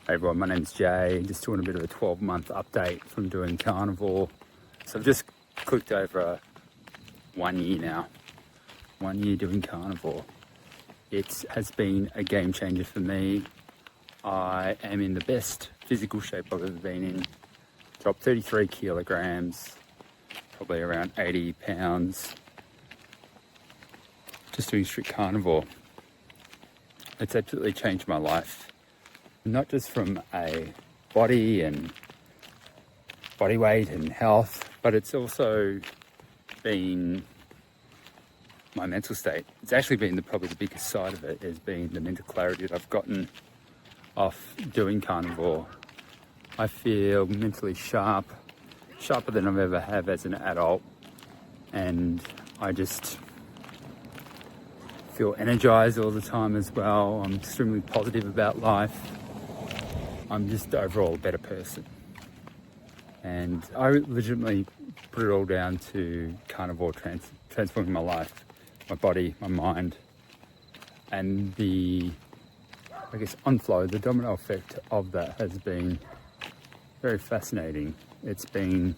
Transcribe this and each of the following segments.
Hey everyone, my name's Jay, just doing a bit of a 12-month update from doing Carnivore. So I've just clicked over 1 year now, 1 year doing Carnivore. It has been a game changer for me. I am in the best physical shape I've ever been in. Dropped 33 kilograms, probably around 80 pounds, just doing strict Carnivore. It's absolutely changed my life. Not just from a body and body weight and health, but it's also been my mental state. It's actually been probably the biggest side of it, has been the mental clarity that I've gotten off doing Carnivore. I feel mentally sharper than I've ever have as an adult, and I just feel energized all the time as well. I'm extremely positive about life. I'm just overall a better person. And I legitimately put it all down to Carnivore transforming my life, my body, my mind, and the, I guess, onflow, the domino effect of that has been very fascinating. It's been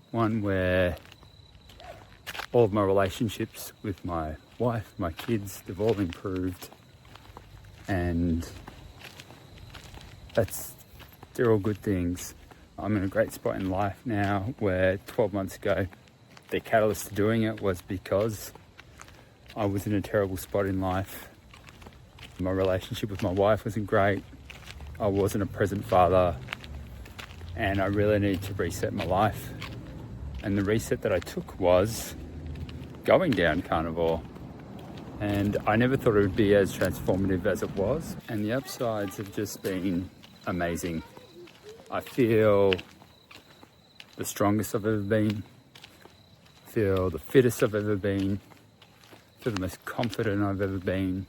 one where all of my relationships with my wife, my kids, they've all improved, and they're all good things. I'm in a great spot in life now where 12 months ago, the catalyst to doing it was because I was in a terrible spot in life. My relationship with my wife wasn't great. I wasn't a present father, and I really needed to reset my life. And the reset that I took was going down Carnivore. And I never thought it would be as transformative as it was. And the upsides have just been amazing. I feel the strongest I've ever been. I feel the fittest I've ever been. I feel the most confident I've ever been.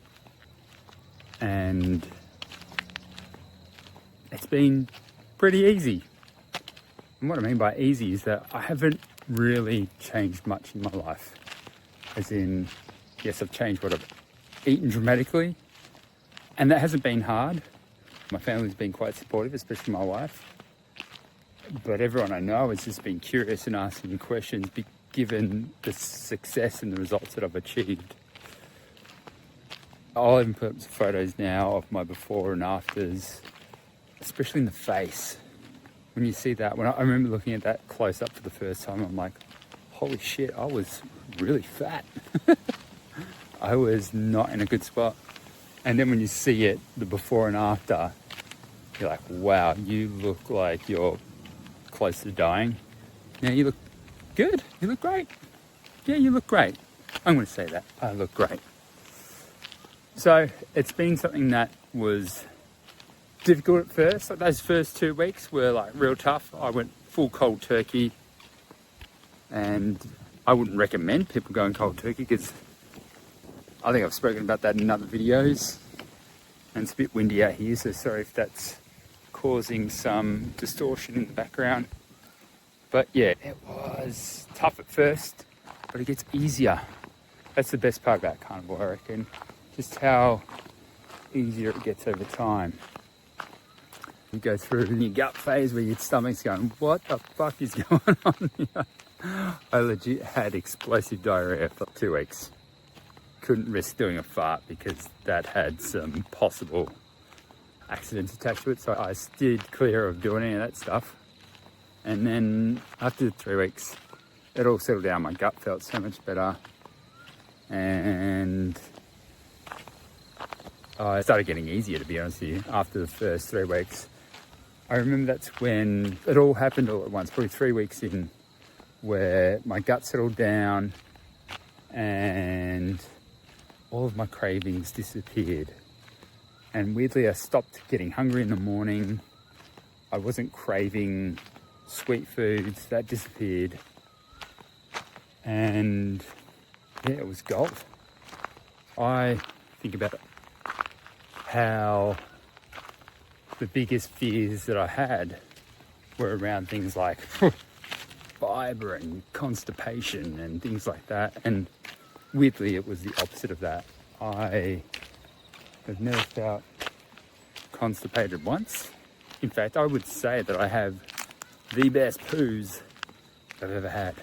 And it's been pretty easy. And what I mean by easy is that I haven't really changed much in my life. As in, yes, I've changed what I've eaten dramatically, and that hasn't been hard. My family's been quite supportive, especially my wife. But everyone I know has just been curious and asking me questions, given the success and the results that I've achieved. I'll even put up some photos now of my before and afters, especially in the face. When you see that, I remember looking at that close up for the first time, I'm like, holy shit, I was really fat. I was not in a good spot. And then when you see it, the before and after, you're like, wow, you look like you're close to dying. Now you look good. You look great. Yeah, you look great. I'm going to say that. I look great. So it's been something that was difficult at first. Like those first 2 weeks were like real tough. I went full cold turkey, and I wouldn't recommend people going cold turkey because I think I've spoken about that in other videos, and it's a bit windy out here, so sorry if that's causing some distortion in the background. But yeah, it was tough at first, but it gets easier. That's the best part about Carnivore, I reckon. Just how easier it gets over time. You go through your gut phase where your stomach's going, what the fuck is going on here? I legit had explosive diarrhea for 2 weeks. Couldn't risk doing a fart because that had some possible accidents attached to it, so I steered clear of doing any of that stuff. And then after 3 weeks, it all settled down. My gut felt so much better, and I started getting easier, to be honest with you, after the first 3 weeks. I remember that's when it all happened all at once, probably 3 weeks in, where my gut settled down and all of my cravings disappeared. And weirdly, I stopped getting hungry in the morning. I wasn't craving sweet foods, that disappeared. And yeah, it was gold. I think about how the biggest fears that I had were around things like fiber and constipation and things like that. And weirdly, it was the opposite of that. I have never felt constipated once. In fact, I would say that I have the best poos I've ever had,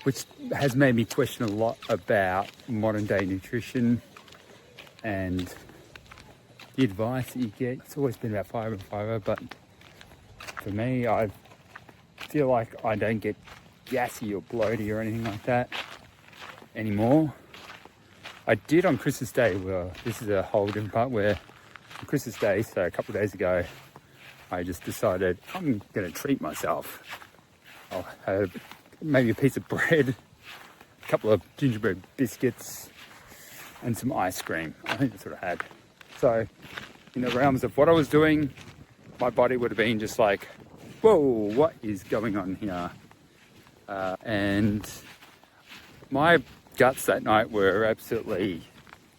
which has made me question a lot about modern day nutrition and the advice that you get. It's always been about fiber, but for me, I feel like I don't get gassy or bloaty or anything like that anymore. I did on Christmas Day. Well, this is a whole different part where on Christmas Day, so a couple of days ago, I just decided I'm going to treat myself. I'll have maybe a piece of bread, a couple of gingerbread biscuits, and some ice cream. I think that's what I had. So in the realms of what I was doing, my body would have been just like, whoa, what is going on here? And my guts that night were absolutely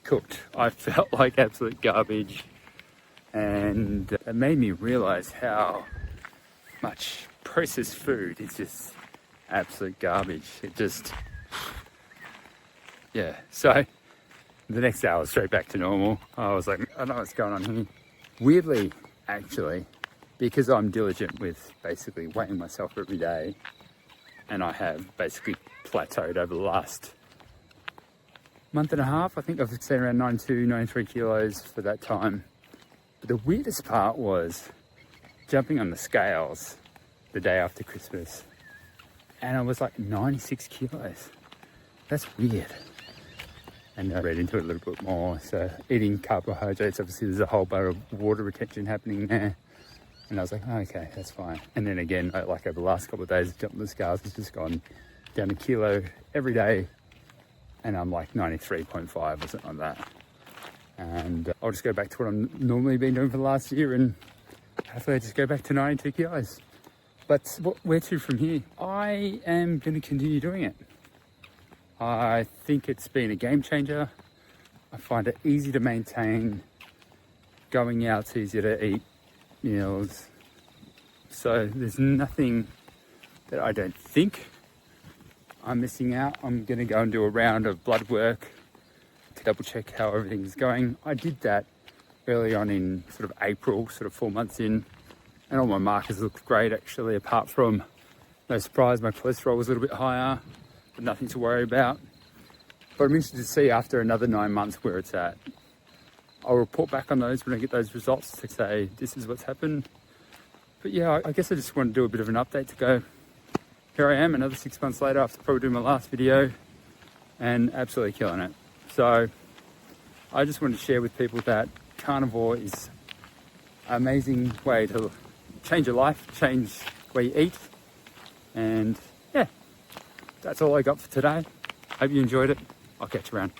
cooked. I felt like absolute garbage, and it made me realize how much processed food is just absolute garbage. It just, yeah. So the next day I was straight back to normal. I was like, I don't know what's going on here. Weirdly, actually, because I'm diligent with basically weighing myself every day, and I have basically plateaued over the last month and a half. I think I've stayed around 92, 93 kilos for that time. But the weirdest part was jumping on the scales the day after Christmas, and I was like 96 kilos. That's weird. And I read into it a little bit more. So eating carbohydrates, obviously there's a whole bar of water retention happening there. And I was like, oh, okay, that's fine. And then again, like over the last couple of days, jumping the scales, it's just gone down a kilo every day. And I'm like 93.5 or something like that. And I'll just go back to what I'm normally been doing for the last year, and hopefully I just go back to 92 kilos. But where to from here? I am going to continue doing it. I think it's been a game changer. I find it easy to maintain. Going out's easier to eat meals. So there's nothing that I don't think I'm missing out. I'm going to go and do a round of blood work to double check how everything's going. I did that early on in sort of April, sort of 4 months in, and all my markers looked great actually, apart from, no surprise, my cholesterol was a little bit higher, but nothing to worry about. But I'm interested to see after another 9 months where it's at. I'll report back on those when I get those results to say this is what's happened. But yeah, I guess I just want to do a bit of an update to go, here I am another 6 months later after probably doing my last video, and absolutely killing it. So I just wanted to share with people that carnivore is an amazing way to change your life, change where you eat. And yeah, that's all I got for today. Hope you enjoyed it. I'll catch you around.